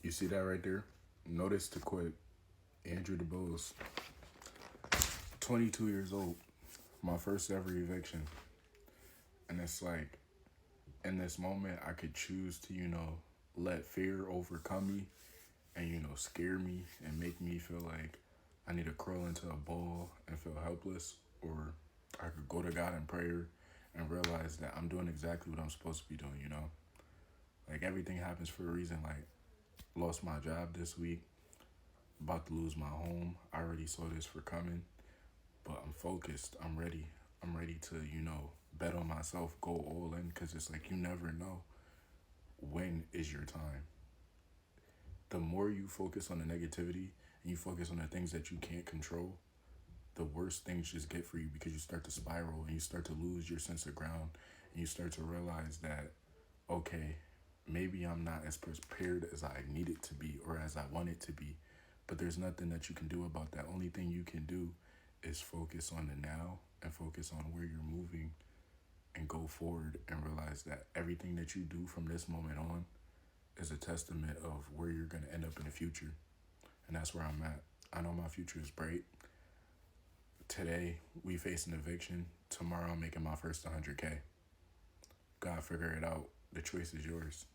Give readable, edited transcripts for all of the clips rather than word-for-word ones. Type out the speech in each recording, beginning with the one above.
You see that right there? Notice to quit. Andrew DeBose, 22 years old, my first ever eviction. And it's like, in this moment, I could choose to, let fear overcome me and, scare me and make me feel like I need to crawl into a ball and feel helpless. Or I could go to God in prayer and realize that I'm doing exactly what I'm supposed to be doing. Like, everything happens for a reason. Like, lost my job this week, about to lose my home. I already saw this for coming, but I'm focused. I'm ready. I'm ready to, bet on myself, go all in, because it's like you never know when is your time. The more you focus on the negativity and you focus on the things that you can't control, the worse things just get for you, because you start to spiral and you start to lose your sense of ground and you start to realize that, okay, maybe I'm not as prepared as I need it to be or as I want it to be, but there's nothing that you can do about that. Only thing you can do is focus on the now and focus on where you're moving and go forward and realize that everything that you do from this moment on is a testament of where you're going to end up in the future. And that's where I'm at. I know my future is bright. Today, we face an eviction. Tomorrow, I'm making my first 100K. God, figure it out. The choice is yours.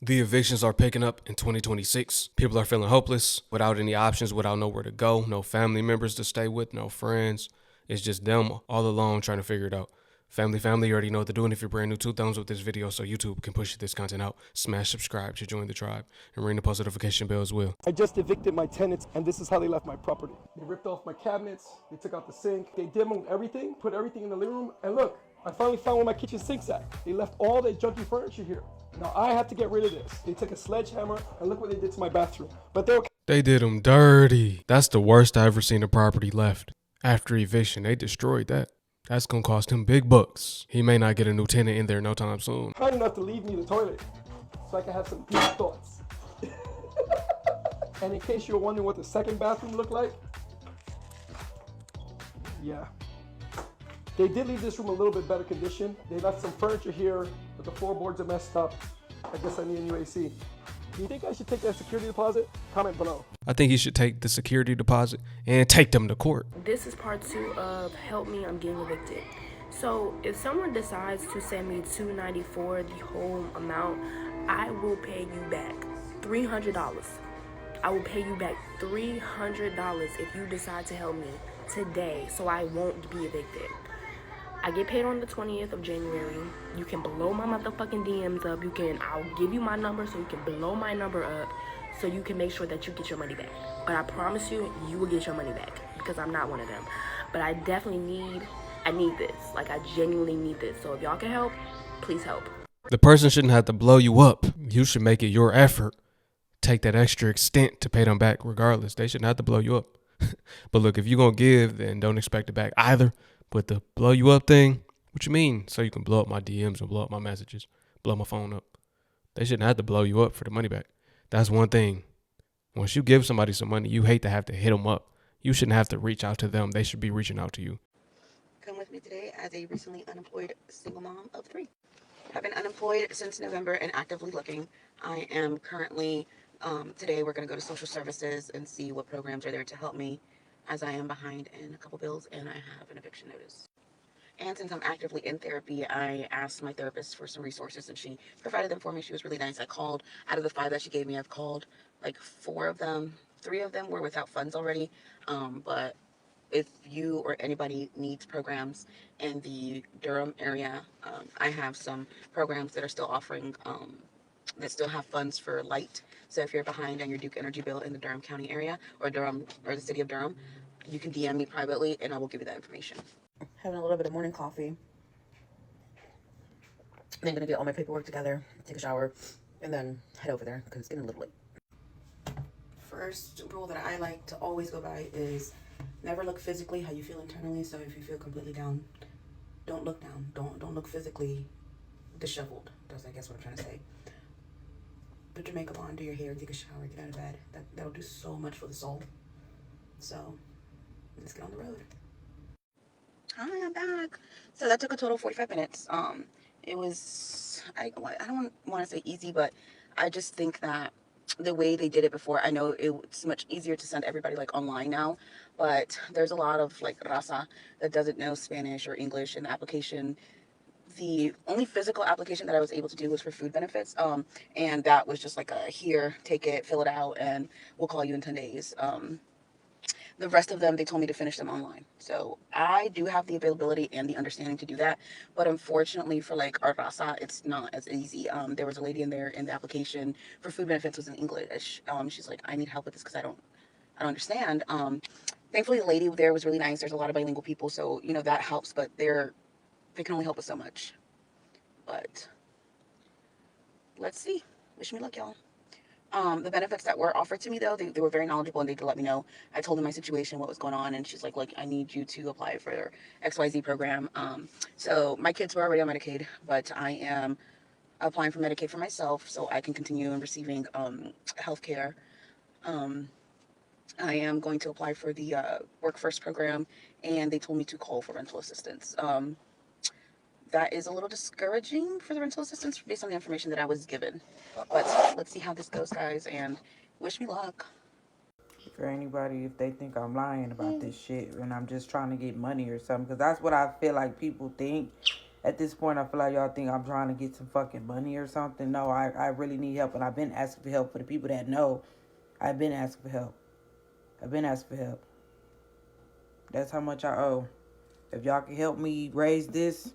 The evictions are picking up in 2026. People are feeling hopeless, without any options, without nowhere to go, no family members to stay with, no friends. It's just them all alone trying to figure it out. Family, you already know what to do. And if you're brand new, 2 thumbs up this video so YouTube can push this content out. Smash subscribe to join the tribe and ring the post notification bell as well. I just evicted my tenants, and this is how they left my property. They ripped off my cabinets, they took out the sink, they demoed everything, put everything in the living room, and look, I finally found where my kitchen sink's at. They left all that junky furniture here. Now I have to get rid of this. They took a sledgehammer, and look what they did to my bathroom. But they're okay. They did them dirty. That's the worst I ever seen a property left. After eviction, they destroyed that. That's gonna cost him big bucks. He may not get a new tenant in there no time soon. Kind enough to leave me the toilet, so I can have some deep thoughts. And in case you're wondering what the second bathroom looked like, yeah. They did leave this room a little bit better condition. They left some furniture here, but the floorboards are messed up. I guess I need a new AC. Do you think I should take that security deposit? Comment below. I think he should take the security deposit and take them to court. This is part 2 of Help Me, I'm Getting Evicted. So if someone decides to send me $294, the whole amount, I will pay you back $300. I will pay you back $300 if you decide to help me today, so I won't be evicted. I get paid on the 20th of January. You can blow my motherfucking DMs up. I'll give you my number so you can blow my number up so you can make sure that you get your money back. But I promise you, you will get your money back because I'm not one of them. But I definitely need this. Like, I genuinely need this. So if y'all can help, please help. The person shouldn't have to blow you up. You should make it your effort. Take that extra extent to pay them back regardless. They shouldn't have to blow you up. But look, if you're going to give, then don't expect it back either. But the blow you up thing, what you mean? So you can blow up my DMs and blow up my messages, blow my phone up. They shouldn't have to blow you up for the money back. That's one thing. Once you give somebody some money, you hate to have to hit them up. You shouldn't have to reach out to them. They should be reaching out to you. Come with me today as a recently unemployed single mom of 3. I've been unemployed since November and actively looking. I am currently, today we're going to go to social services and see what programs are there to help me, as I am behind in a couple bills and I have an eviction notice. And since I'm actively in therapy, I asked my therapist for some resources and she provided them for me. She was really nice. I called, out of the 5 that she gave me, I've called like 4 of them. 3 of them were without funds already. But if you or anybody needs programs in the Durham area, I have some programs that are still offering, that still have funds for light. So if you're behind on your Duke Energy bill in the Durham County area or Durham or the city of Durham, you can DM me privately and I will give you that information. Having a little bit of morning coffee. Then gonna get all my paperwork together, take a shower, and then head over there because it's getting a little late. First rule that I like to always go by is never look physically how you feel internally. So if you feel completely down, don't look down. Don't look physically disheveled. That's, I guess, what I'm trying to say. Put your makeup on, do your hair, take a shower, get out of bed. That'll do so much for the soul. So let's get on the road. Hi, I'm back. So that took a total of 45 minutes. It was, I don't want to say easy, but I just think that the way they did it before, I know it's much easier to send everybody like online now, but there's a lot of like raza that doesn't know Spanish or English in the application. The only physical application that I was able to do was for food benefits. And that was just like a here, take it, fill it out, and we'll call you in 10 days. The rest of them, they told me to finish them online. So I do have the availability and the understanding to do that. But unfortunately for like our raza, it's not as easy. There was a lady in there in the application for food benefits was in English. She's like, I need help with this because I don't understand. Thankfully the lady there was really nice. There's a lot of bilingual people, so you know that helps, but they can only help us so much. But let's see. Wish me luck, y'all. The benefits that were offered to me though, they were very knowledgeable and they did let me know. I told them my situation, what was going on, and she's like, look, I need you to apply for XYZ program. So my kids were already on Medicaid, but I am applying for Medicaid for myself so I can continue in receiving health care. Um, I am going to apply for the Work First program, and they told me to call for rental assistance. That is a little discouraging for the rental assistance based on the information that I was given. But let's see how this goes, guys, and wish me luck. For anybody, if they think I'm lying about this shit and I'm just trying to get money or something, because that's what I feel like people think. At this point, I feel like y'all think I'm trying to get some fucking money or something. No, I really need help, and I've been asking for help. For the people that know, I've been asking for help. I've been asking for help. That's how much I owe. If y'all can help me raise this,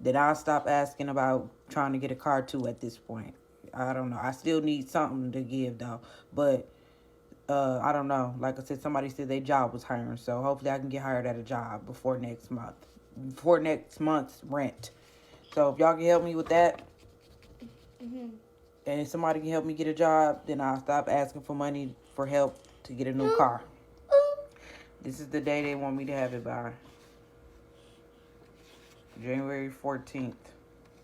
then I'll stop asking about trying to get a car too at this point. I don't know. I still need something to give though. But I don't know. Like I said, somebody said their job was hiring, so hopefully I can get hired at a job before next month's rent. So if y'all can help me with that, and if somebody can help me get a job, then I'll stop asking for money for help to get a new car. This is the day they want me to have it by. January 14th.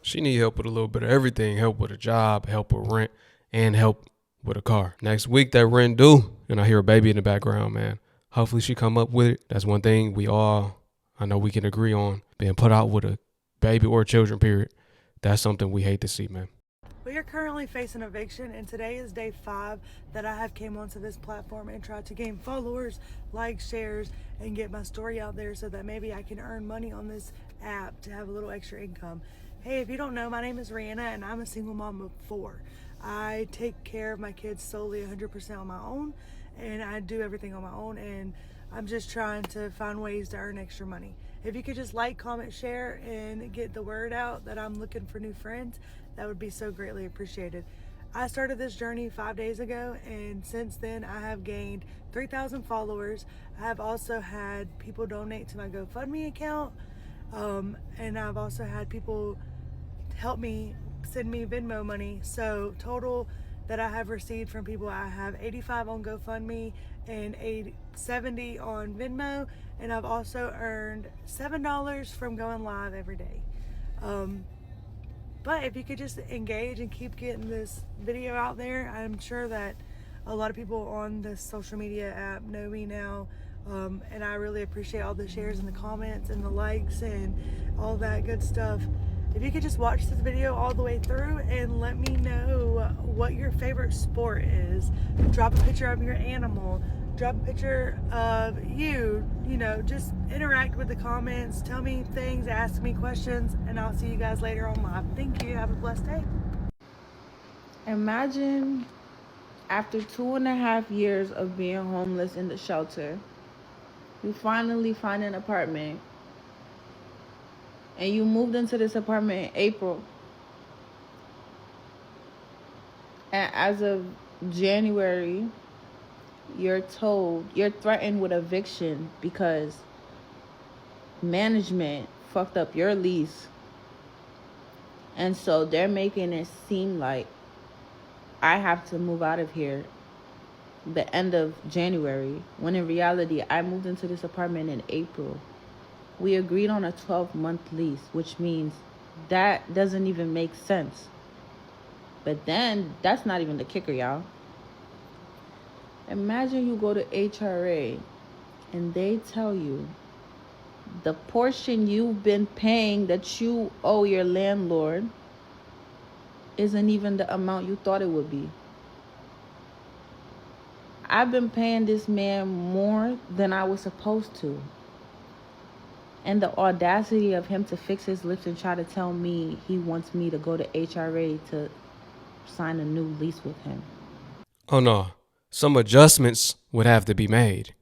She need help with a little bit of everything. Help with a job, help with rent, and help with a car. Next week that rent due, and I hear a baby in the background, man. Hopefully she come up with it. That's one thing I know we can agree on. Being put out with a baby or children, period. That's something we hate to see, man. We are currently facing eviction, and today is day 5 that I have came onto this platform and tried to gain followers, likes, shares, and get my story out there so that maybe I can earn money on this app to have a little extra income. Hey, if you don't know, my name is Rihanna, and I'm a single mom of 4. I take care of my kids solely 100% on my own, and I do everything on my own, and I'm just trying to find ways to earn extra money. If you could just like, comment, share, and get the word out that I'm looking for new friends, that would be so greatly appreciated. I started this journey 5 days ago, and since then I have gained 3,000 followers. I have also had people donate to my GoFundMe account, and I've also had people help me send me Venmo money. So total that I have received from people, I have 85 on GoFundMe and 70 on Venmo, and I've also earned $7 from going live every day. But if you could just engage and keep getting this video out there, I'm sure that a lot of people on this social media app know me now, and I really appreciate all the shares and the comments and the likes and all that good stuff. If you could just watch this video all the way through and let me know what your favorite sport is. Drop a picture of your animal. Drop a picture of you. Just interact with the comments. Tell me things, ask me questions, and I'll see you guys later on live. Thank you. Have a blessed day. Imagine after 2.5 years of being homeless in the shelter, you finally find an apartment. And you moved into this apartment in April. And as of January, you're threatened with eviction because management fucked up your lease. And so they're making it seem like I have to move out of here the end of January, when in reality, I moved into this apartment in April. We agreed on a 12-month lease, which means that doesn't even make sense. But then, that's not even the kicker, y'all. Imagine you go to HRA and they tell you the portion you've been paying that you owe your landlord isn't even the amount you thought it would be. I've been paying this man more than I was supposed to. And the audacity of him to fix his lips and try to tell me he wants me to go to HRA to sign a new lease with him. Oh no, some adjustments would have to be made.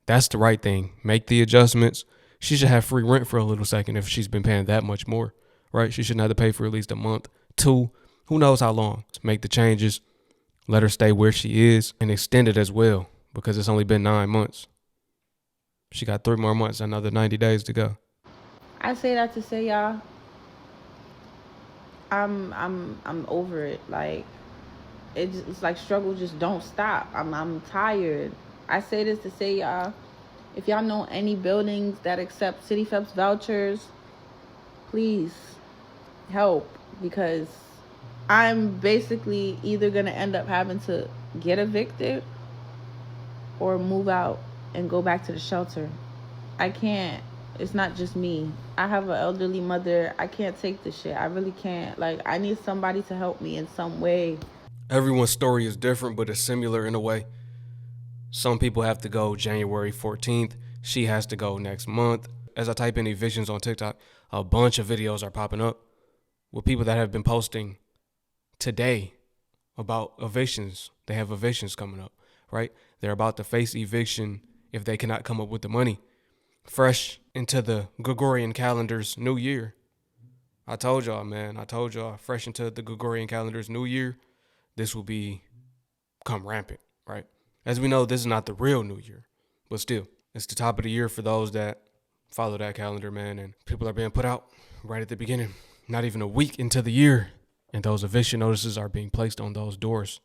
That's the right thing. Make the adjustments. She should have free rent for a little second if she's been paying that much more, right? She shouldn't have to pay for at least a month, 2, who knows how long. Make the changes, let her stay where she is, and extend it as well because it's only been 9 months. She got 3 more months, another 90 days to go. I say that to say, y'all, I'm over it. Like, it's like struggle just don't stop. I'm tired. I say this to say, y'all, if y'all know any buildings that accept City Feps vouchers, please help, because I'm basically either gonna end up having to get evicted or move out and go back to the shelter. I can't. It's not just me. I have an elderly mother. I can't take this shit. I really can't. Like, I need somebody to help me in some way. Everyone's story is different, but it's similar in a way. Some people have to go January 14th. She has to go next month. As I type in evictions on TikTok, a bunch of videos are popping up with people that have been posting today about evictions. They have evictions coming up, right? They're about to face eviction if they cannot come up with the money. Fresh into the Gregorian calendar's new year. I told y'all, man. Fresh into the Gregorian calendar's new year, this will become rampant, right? As we know, this is not the real new year, but still, it's the top of the year for those that follow that calendar, man. And people are being put out right at the beginning, not even a week into the year. And those eviction notices are being placed on those doors.